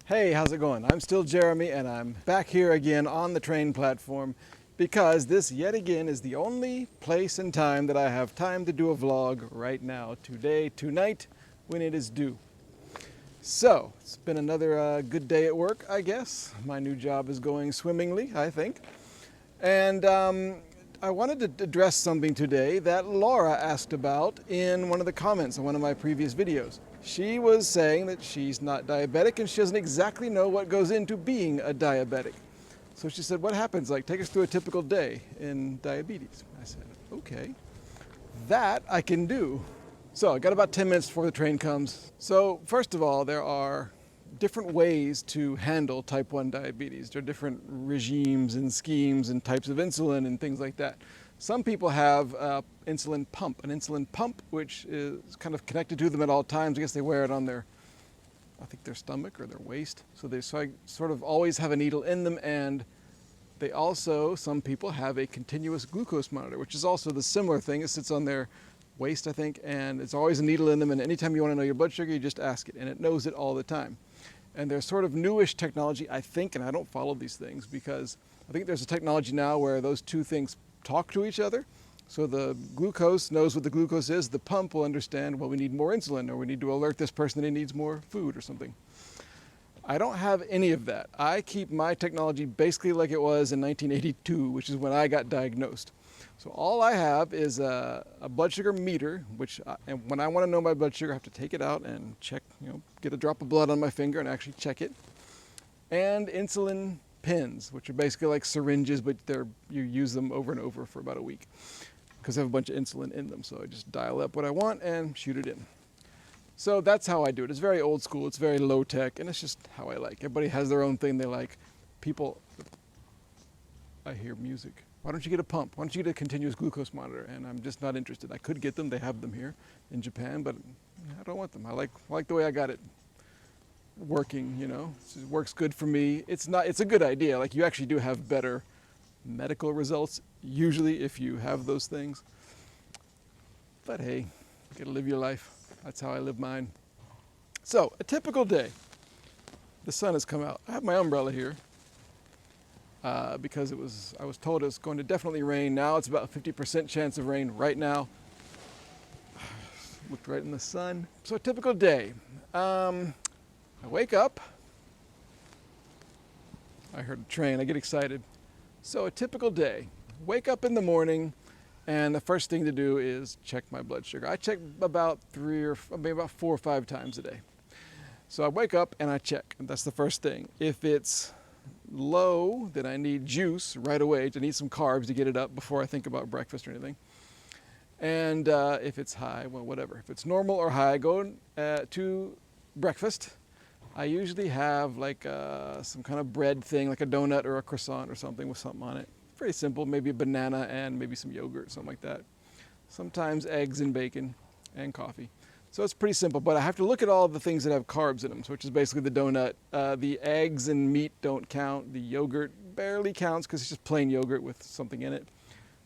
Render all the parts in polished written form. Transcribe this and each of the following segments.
Hey, how's it going? I'm still Jeremy and I'm back here again on the train platform because this yet again is the only place and time that I have time to do a vlog right now, today, tonight, when it is due. So, it's been another good day at work, I guess. My new job is going swimmingly, I think. And I wanted to address something today that Laura asked about in one of the comments on one of my previous videos. She was saying that she's not diabetic and she doesn't exactly know what goes into being a diabetic. So she said, what happens? Like, take us through a typical day in diabetes. I said, okay, that I can do. So I got about 10 minutes before the train comes. So first of all, there are different ways to handle type 1 diabetes. There are different regimes and schemes and types of insulin and things like that. Some people have an insulin pump, which is kind of connected to them at all times. I guess they wear it on their, I think their stomach or their waist. So they sort of always have a needle in them, and they also, some people have a continuous glucose monitor, which is also the similar thing. It sits on their waist, I think, and it's always a needle in them, and anytime you want to know your blood sugar, you just ask it, and it knows it all the time. And there's sort of newish technology, I think, and I don't follow these things because I think there's a technology now where those two things talk to each other. So the glucose knows what the glucose is. The pump will understand, well, we need more insulin, or we need to alert this person that he needs more food or something. I don't have any of that. I keep my technology basically like it was in 1982, which is when I got diagnosed. So all I have is a blood sugar meter, and when I want to know my blood sugar, I have to take it out and check, get a drop of blood on my finger and actually check it. And insulin pens, which are basically like syringes, but you use them over and over for about a week because they have a bunch of insulin in them. So I just dial up what I want and shoot it in. So that's how I do it. It's very old school, it's very low tech, and it's just how I like. Everybody has their own thing they like. I hear music. Why don't you get a pump? Why don't you get a continuous glucose monitor? And I'm just not interested. I could get them, they have them here in Japan, but I don't want them. I like the way I got it working, It works good for me. It's a good idea. Like, you actually do have better medical results, usually, if you have those things. But hey, you gotta live your life. That's how I live mine. So, a typical day. The sun has come out. I have my umbrella here because I was told it was going to definitely rain. Now it's about a 50% chance of rain right now. Looked right in the sun. So a typical day. I wake up. I heard a train. I get excited. So a typical day. Wake up in the morning, and the first thing to do is check my blood sugar. I check about 4 or 5 times a day. So I wake up and I check, and that's the first thing. If it's low, then I need juice right away. I need some carbs to get it up before I think about breakfast or anything. And if it's high, well, whatever. If it's normal or high, I go to breakfast. I usually have like some kind of bread thing, like a donut or a croissant or something with something on it. Very simple, maybe a banana and maybe some yogurt, something like that. Sometimes eggs and bacon and coffee. So it's pretty simple, but I have to look at all the things that have carbs in them, which is basically the donut. The eggs and meat don't count. The yogurt barely counts because it's just plain yogurt with something in it.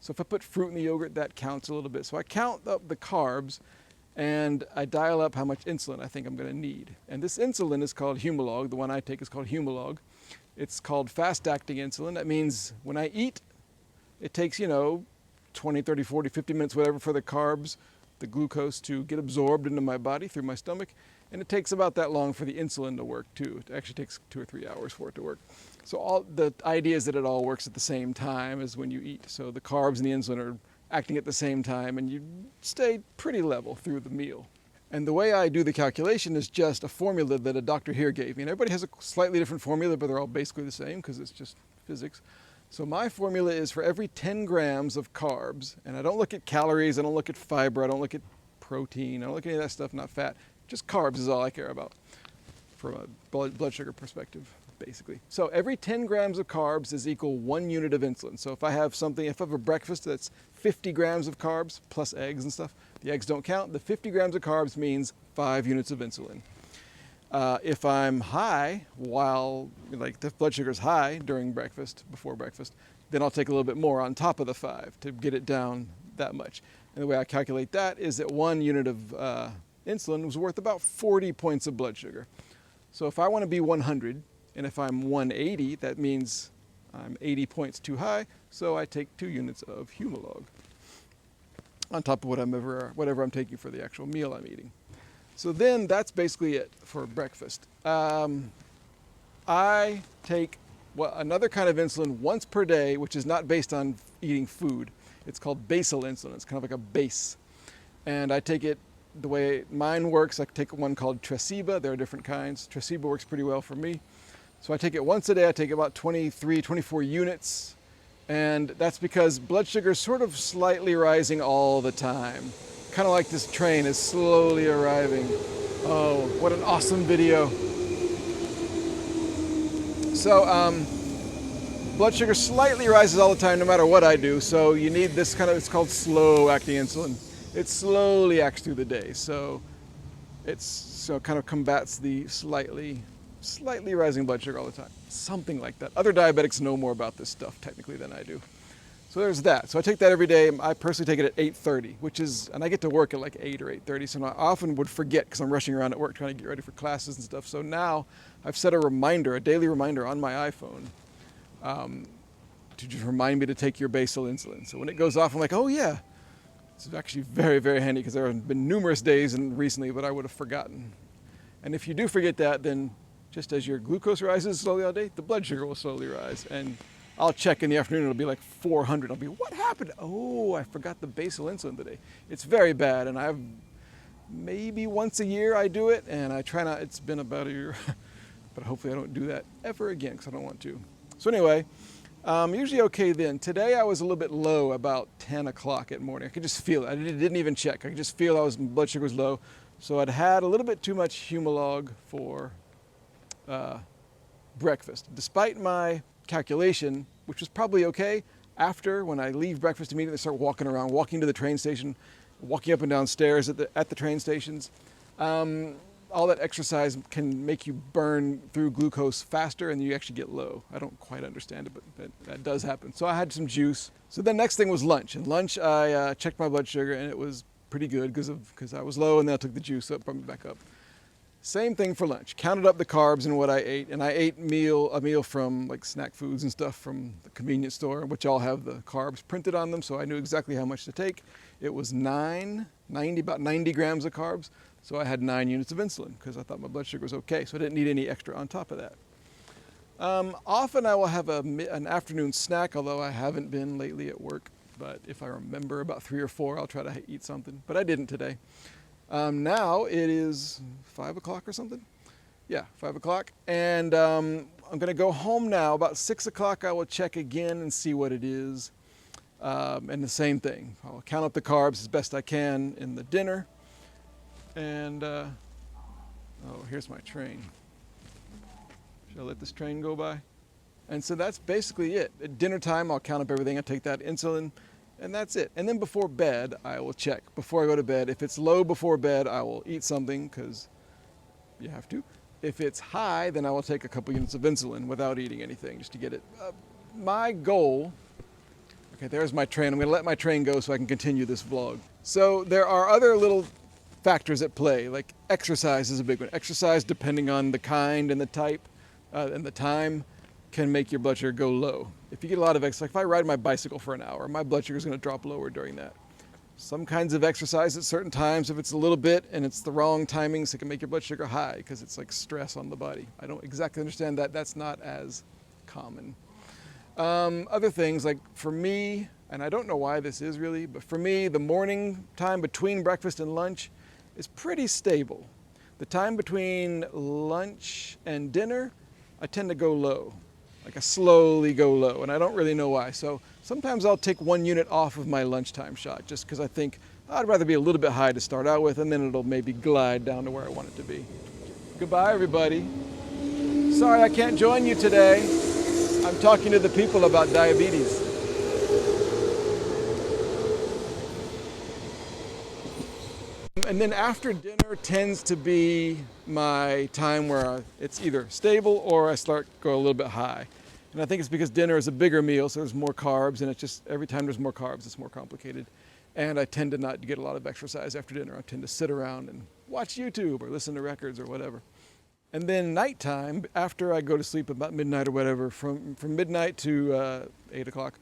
So if I put fruit in the yogurt, that counts a little bit. So I count up the carbs and I dial up how much insulin I think I'm going to need. And this insulin is called Humalog. The one I take is called Humalog. It's called fast-acting insulin. That means when I eat, it takes, 20, 30, 40, 50 minutes, whatever, for the carbs, the glucose to get absorbed into my body through my stomach. And it takes about that long for the insulin to work too. It actually takes 2 or 3 hours for it to work. So all the idea is that it all works at the same time as when you eat. So the carbs and the insulin are acting at the same time, and you stay pretty level through the meal. And the way I do the calculation is just a formula that a doctor here gave me. And everybody has a slightly different formula, but they're all basically the same because it's just physics. So my formula is for every 10 grams of carbs, and I don't look at calories, I don't look at fiber, I don't look at protein, I don't look at any of that stuff, not fat. Just carbs is all I care about from a blood sugar perspective, basically. So every 10 grams of carbs is equal 1 unit of insulin. So if I have a breakfast that's 50 grams of carbs plus eggs and stuff, the eggs don't count. The 50 grams of carbs means 5 units of insulin. If I'm high the blood sugar's high before breakfast, then I'll take a little bit more on top of the 5 to get it down that much. And the way I calculate that is that 1 unit of insulin was worth about 40 points of blood sugar. So if I want to be 100, and if I'm 180, that means I'm 80 points too high, so I take 2 units of Humalog on top of whatever I'm taking for the actual meal I'm eating. So then that's basically it for breakfast. I take another kind of insulin once per day, which is not based on eating food. It's called basal insulin. It's kind of like a base. And I take it the way mine works. I take one called Tresiba. There are different kinds. Tresiba works pretty well for me. So I take it once a day. I take about 23, 24 units. And that's because blood sugar is sort of slightly rising all the time. Kind of like this train is slowly arriving. Oh, what an awesome video. So blood sugar slightly rises all the time no matter what I do. So you need this kind of, it's called slow acting insulin. It slowly acts through the day. So kind of combats the slightly rising blood sugar all the time. Something like that. Other diabetics know more about this stuff technically than I do. So there's that. So I take that every day. I personally take it at 8:30, and I get to work at like 8 or 8:30. So I often would forget because I'm rushing around at work trying to get ready for classes and stuff. So now I've set a daily reminder on my iPhone to just remind me to take your basal insulin. So when it goes off, I'm like, oh yeah. It's actually very, very handy because there have been numerous days recently that I would have forgotten. And if you do forget that, then just as your glucose rises slowly all day, the blood sugar will slowly rise. And I'll check in the afternoon, it'll be like 400. I'll be, what happened? Oh, I forgot the basal insulin today. It's very bad, and I've maybe once a year I do it, and I try not, it's been about a year, but hopefully I don't do that ever again because I don't want to. So anyway, usually okay then. Today I was a little bit low about 10 o'clock at morning. I could just feel it. I didn't even check. I could just feel blood sugar was low. So I'd had a little bit too much Humalog for breakfast. Despite my calculation, which was probably okay, when I leave breakfast immediately start walking to the train station, walking up and down stairs at the train stations. All that exercise can make you burn through glucose faster and you actually get low. I don't quite understand it, but that does happen. So I had some juice. So the next thing was lunch. And lunch, I checked my blood sugar and it was pretty good because I was low, and then I took the juice, so it brought me back up. Same thing for lunch. Counted up the carbs and what I ate, and I ate a meal from like snack foods and stuff from the convenience store, which all have the carbs printed on them, so I knew exactly how much to take. It was about 90 grams of carbs, so I had 9 units of insulin because I thought my blood sugar was okay, so I didn't need any extra on top of that. Often I will have an afternoon snack, although I haven't been lately at work, but if I remember about 3 or 4, I'll try to eat something, but I didn't today. Now it is 5 o'clock or something. Yeah, 5 o'clock. And I'm going to go home now. About 6 o'clock I will check again and see what it is. And the same thing. I'll count up the carbs as best I can in the dinner. And, oh, here's my train. Should I let this train go by? And so that's basically it. At dinner time, I'll count up everything. I take that insulin. And that's it. And then before bed, I will check. Before I go to bed, if it's low before bed, I will eat something because you have to. If it's high, then I will take a couple units of insulin without eating anything just to get it. My goal, okay, there's my train. I'm going to let my train go so I can continue this vlog. So there are other little factors at play, like exercise is a big one. Exercise, depending on the kind and the type and the time, can make your blood sugar go low. If you get a lot of exercise, like if I ride my bicycle for an hour, my blood sugar is going to drop lower during that. Some kinds of exercise at certain times, if it's a little bit and it's the wrong timings, it can make your blood sugar high because it's like stress on the body. I don't exactly understand that. That's not as common. Other things, like for me, and I don't know why this is really, but for me, the morning time between breakfast and lunch is pretty stable. The time between lunch and dinner, I tend to go low. Like I slowly go low, and I don't really know why. So sometimes I'll take 1 unit off of my lunchtime shot just because I think I'd rather be a little bit high to start out with, and then it'll maybe glide down to where I want it to be. Goodbye, everybody. Sorry I can't join you today. I'm talking to the people about diabetes. And then after dinner tends to be my time where it's either stable or I go a little bit high. And I think it's because dinner is a bigger meal, so there's more carbs, and it's just every time there's more carbs, it's more complicated. And I tend to not get a lot of exercise after dinner. I tend to sit around and watch YouTube or listen to records or whatever. And then nighttime, after I go to sleep about midnight or whatever, from midnight to 8 o'clock,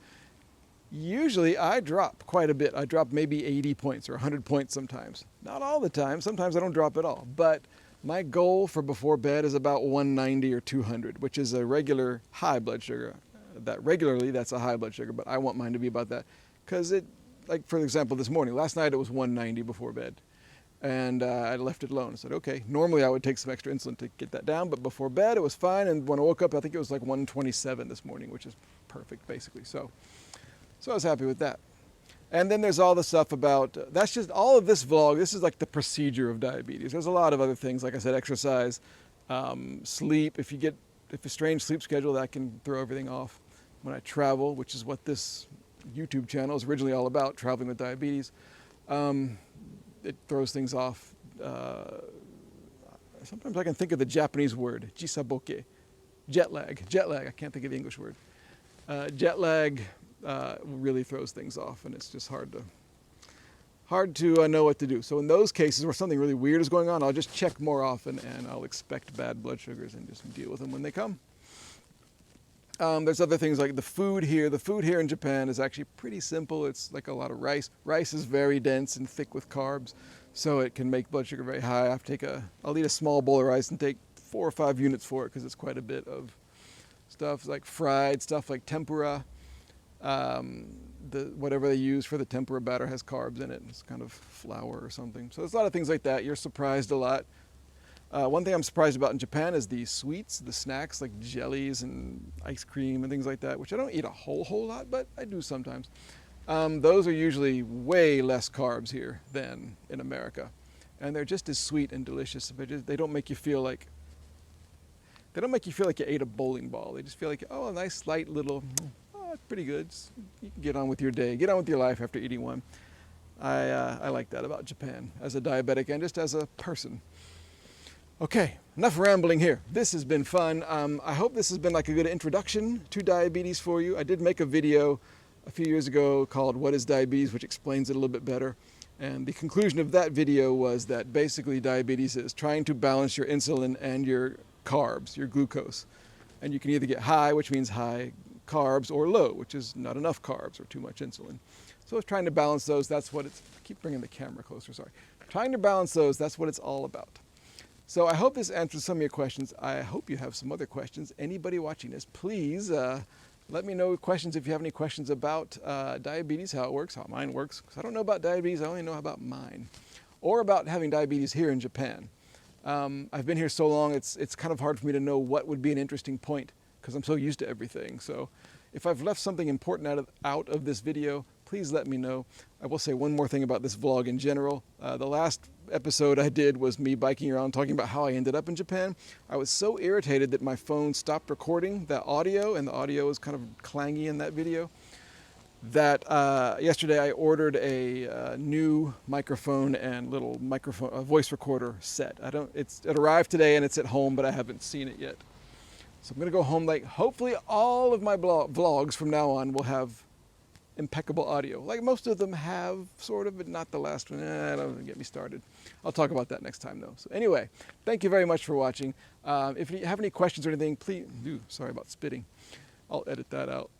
usually I drop quite a bit. I drop maybe 80 points or 100 points sometimes. Not all the time. Sometimes I don't drop at all. But my goal for before bed is about 190 or 200, which is a regular high blood sugar. That regularly, that's a high blood sugar, but I want mine to be about that. Because it, like for example, this morning, last night it was 190 before bed. And I left it alone. I said, okay, normally I would take some extra insulin to get that down, but before bed it was fine. And when I woke up, I think it was like 127 this morning, which is perfect, basically. So I was happy with that. And then there's all the stuff about, that's just all of this vlog. This is like the procedure of diabetes. There's a lot of other things, like I said, exercise, sleep. If a strange sleep schedule, that can throw everything off. When I travel, which is what this YouTube channel is originally all about, traveling with diabetes, it throws things off. Sometimes I can think of the Japanese word, jisaboke, jet lag. I can't think of the English word. Jet lag really throws things off, and it's just hard to know what to do. So in those cases where something really weird is going on, I'll just check more often, and I'll expect bad blood sugars and just deal with them when they come. There's other things like the food here. The food here in Japan is actually pretty simple. It's like a lot of rice. Rice is very dense and thick with carbs, so it can make blood sugar very high. I'll eat a small bowl of rice and take 4 or 5 units for it because it's quite a bit of stuff like fried stuff like tempura. Whatever they use for the tempura batter has carbs in it. It's kind of flour or something. So there's a lot of things like that. You're surprised a lot. One thing I'm surprised about in Japan is the sweets, the snacks like jellies and ice cream and things like that, which I don't eat a whole lot, but I do sometimes. Those are usually way less carbs here than in America. And they're just as sweet and delicious. They don't make you feel like you ate a bowling ball. They just feel like, oh, a nice light little, oh, it's pretty good. You can get on with your day, get on with your life after eating one. I like that about Japan as a diabetic and just as a person. Okay, enough rambling here. This has been fun. I hope this has been like a good introduction to diabetes for you. I did make a video a few years ago called What is Diabetes, which explains it a little bit better. And the conclusion of that video was that basically diabetes is trying to balance your insulin and your carbs, your glucose. And you can either get high, which means high carbs, or low, which is not enough carbs or too much insulin. So it's trying to balance those. That's what it's, I keep bringing the camera closer, sorry. Trying to balance those, that's what it's all about. So I hope this answers some of your questions. I hope you have some other questions. Anybody watching this, please let me know questions if you have any questions about diabetes, how it works, how mine works. Because I don't know about diabetes, I only know about mine. Or about having diabetes here in Japan. I've been here so long, it's kind of hard for me to know what would be an interesting point because I'm so used to everything. So if I've left something important out of this video, please let me know. I will say one more thing about this vlog in general. The last episode I did was me biking around talking about how I ended up in Japan. I was so irritated that my phone stopped recording that audio, and the audio was kind of clangy in that video, that yesterday I ordered a new microphone and little voice recorder set. It arrived today and it's at home, but I haven't seen it yet. So I'm gonna go home, hopefully all of my vlogs from now on will have impeccable audio. Like most of them have, sort of, but not the last one. Don't get me started. I'll talk about that next time though. So anyway, thank you very much for watching. If you have any questions or anything, please, sorry about spitting. I'll edit that out.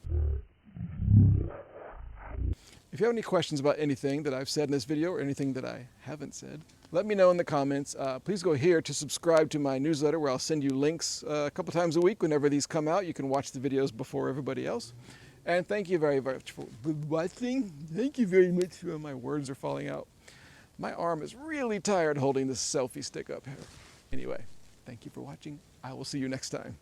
If you have any questions about anything that I've said in this video or anything that I haven't said, let me know in the comments. Please go here to subscribe to my newsletter where I'll send you links a couple times a week whenever these come out. You can watch the videos before everybody else. And thank you very much for watching. Thank you very much. My words are falling out. My arm is really tired holding this selfie stick up here. Anyway, thank you for watching. I will see you next time.